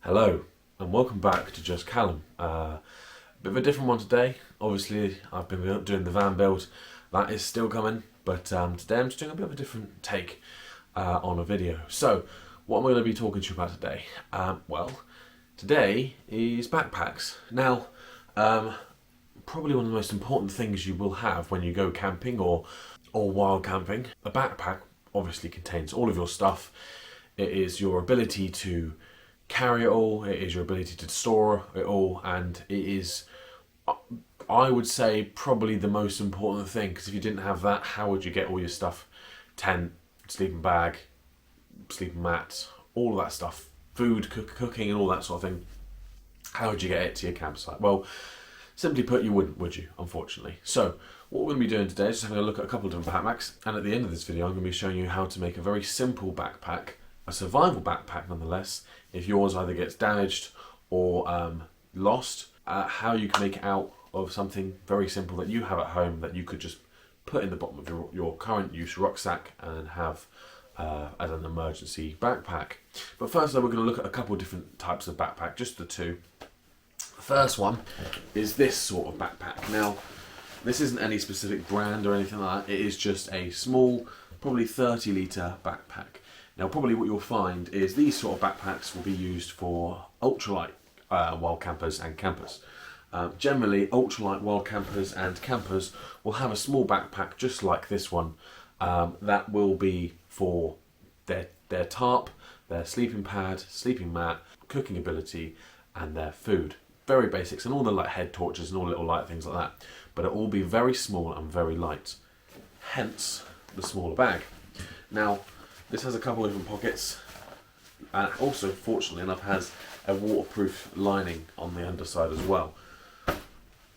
Hello and welcome back to Just Callum. Bit of a different one today. Obviously, I've been doing the van build. That is still coming, but today I'm just doing a bit of a different take on a video. So, what am I going to be talking to you about today? Today is backpacks. Now, probably one of the most important things you will have when you go camping or wild camping. A backpack obviously contains all of your stuff. It is your ability to carry it all, it is your ability to store it all, and it is, I would say, probably the most important thing, because if you didn't have that, how would you get all your stuff? Tent, sleeping bag, sleeping mat, all of that stuff, food, cooking and all that sort of thing. How would you get it to your campsite? Well, simply put, you wouldn't, would you? Unfortunately. So what we're going to be doing today is just having a look at a couple of different backpacks, and at the end of this video I'm going to be showing you how to make a very simple backpack, a survival backpack nonetheless, if yours either gets damaged or lost, how you can make it out of something very simple that you have at home that you could just put in the bottom of your current use rucksack and have as an emergency backpack. But first though, we're going to look at a couple of different types of backpack, just the two. The first one is this sort of backpack. Now, this isn't any specific brand or anything like that, it is just a small, probably 30-litre backpack. Now, probably what you'll find is these sort of backpacks will be used for ultralight wild campers and campers. Generally, ultralight wild campers and campers will have a small backpack just like this one that will be for their tarp, their sleeping pad, sleeping mat, cooking ability, and their food. Very basics, and all the like head torches and all little light things like that. But it will be very small and very light. Hence the smaller bag. Now, this has a couple of different pockets, and also, fortunately enough, has a waterproof lining on the underside as well.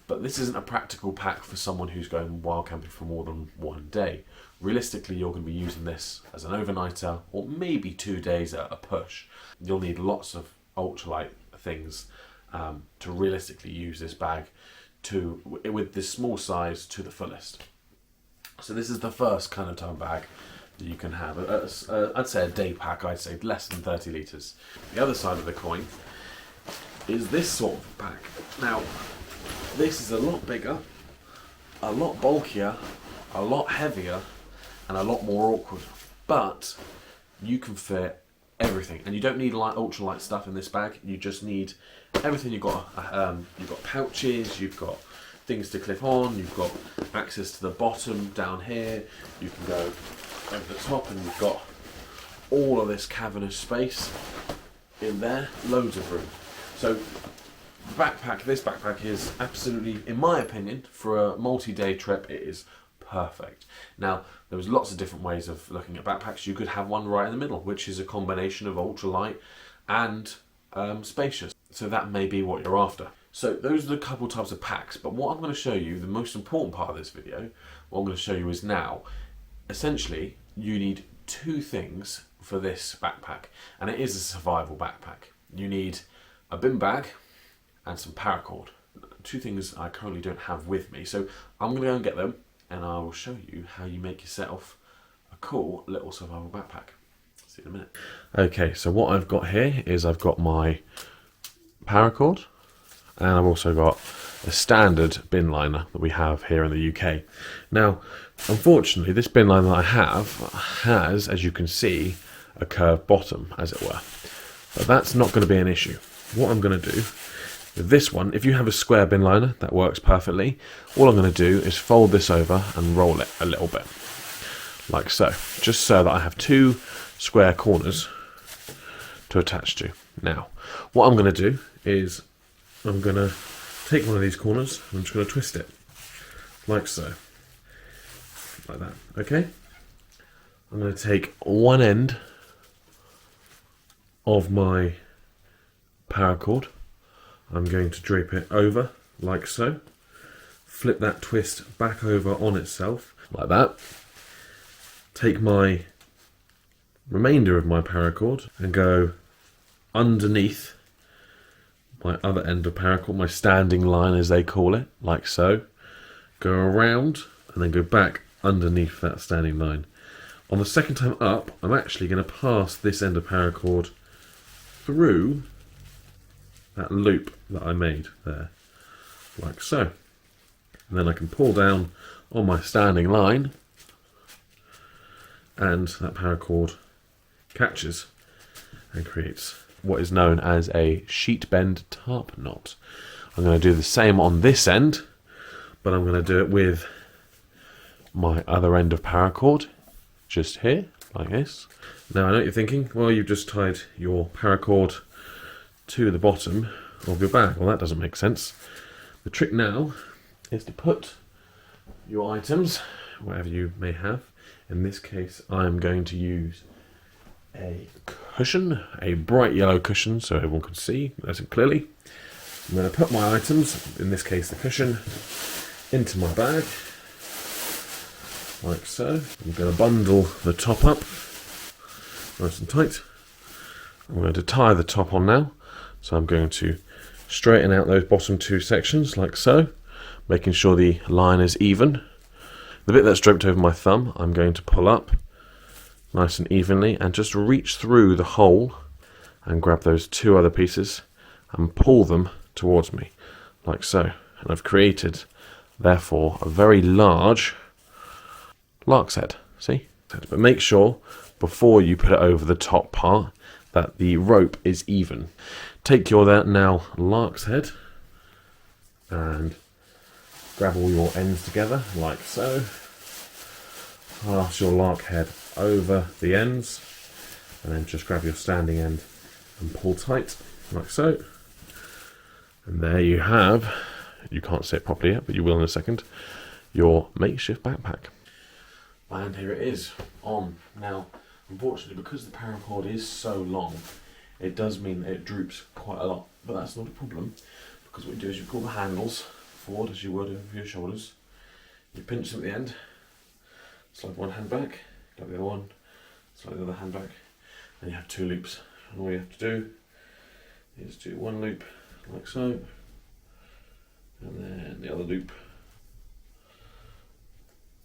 But this isn't a practical pack for someone who's going wild camping for more than one day. Realistically, you're going to be using this as an overnighter, or maybe 2 days at a push. You'll need lots of ultralight things to realistically use this bag with this small size to the fullest. So this is the first kind of type bag that you can have. I'd say a day pack, I'd say less than 30 litres. The other side of the coin is this sort of pack. Now, this is a lot bigger, a lot bulkier, a lot heavier, and a lot more awkward. But you can fit everything, and you don't need ultralight stuff in this bag. You just need everything. You've got pouches, you've got things to clip on, you've got access to the bottom down here, you can go over the top, and you've got all of this cavernous space in there, loads of room. So this backpack is absolutely, in my opinion, for a multi-day trip, it is perfect. Now, there was lots of different ways of looking at backpacks. You could have one right in the middle, which is a combination of ultralight and spacious. So that may be what you're after. So those are the couple types of packs, but what I'm going to show you, the most important part of this video, what I'm going to show you is now, essentially, you need two things for this backpack, and it is a survival backpack. You need a bin bag and some paracord. Two things I currently don't have with me, so I'm going to go and get them, and I will show you how you make yourself a cool little survival backpack. See you in a minute. Okay, so what I've got here is I've got my paracord, and I've also got a standard bin liner that we have here in the UK. Now, unfortunately, this bin liner that I have has, as you can see, a curved bottom, as it were. But that's not going to be an issue. What I'm going to do with this one, if you have a square bin liner, that works perfectly. All I'm going to do is fold this over and roll it a little bit, like so, just so that I have two square corners to attach to. Now, what I'm going to do is I'm going to take one of these corners and I'm just going to twist it, like so, like that, okay? I'm going to take one end of my paracord, I'm going to drape it over, like so, flip that twist back over on itself, like that, take my remainder of my paracord and go underneath my other end of paracord, my standing line as they call it, like so, go around and then go back underneath that standing line. On the second time up, I'm actually going to pass this end of paracord through that loop that I made there, like so. And then I can pull down on my standing line, and that paracord catches and creates what is known as a sheet bend tarp knot. I'm going to do the same on this end, but I'm going to do it with my other end of paracord, just here, like this. Now I know what you're thinking, well, you've just tied your paracord to the bottom of your bag. Well, that doesn't make sense. The trick now is to put your items, whatever you may have. In this case, I'm going to use a cushion, a bright yellow cushion, so everyone can see nice and clearly. I'm going to put my items, in this case the cushion, into my bag, like so. I'm going to bundle the top up, nice and tight. I'm going to tie the top on now, so I'm going to straighten out those bottom two sections, like so, making sure the line is even. The bit that's draped over my thumb, I'm going to pull up nice and evenly and just reach through the hole and grab those two other pieces and pull them towards me, like so. And I've created, therefore, a very large lark's head, see? But make sure, before you put it over the top part, that the rope is even. Take your now lark's head and grab all your ends together, like so. Pass your lark head over the ends, and then just grab your standing end and pull tight, like so. And there you have, you can't see it properly yet, but you will in a second, your makeshift backpack. And here it is on. Now, unfortunately, because the paracord is so long, it does mean that it droops quite a lot, but that's not a problem, because what you do is you pull the handles forward as you would over your shoulders, you pinch them at the end, slide one hand back, like the other one, slide the other hand back, and you have two loops. And all you have to do is do one loop like so, and then the other loop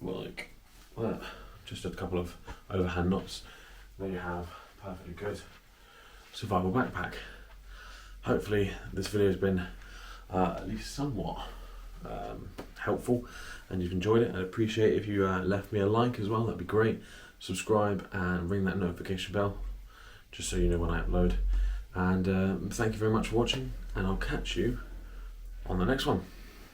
like that. Just a couple of overhand knots. There you have a perfectly good survival backpack. Hopefully this video has been at least somewhat helpful and you've enjoyed it. I'd appreciate if you left me a like as well, that'd be great. Subscribe and ring that notification bell just so you know when I upload. And thank you very much for watching, and I'll catch you on the next one.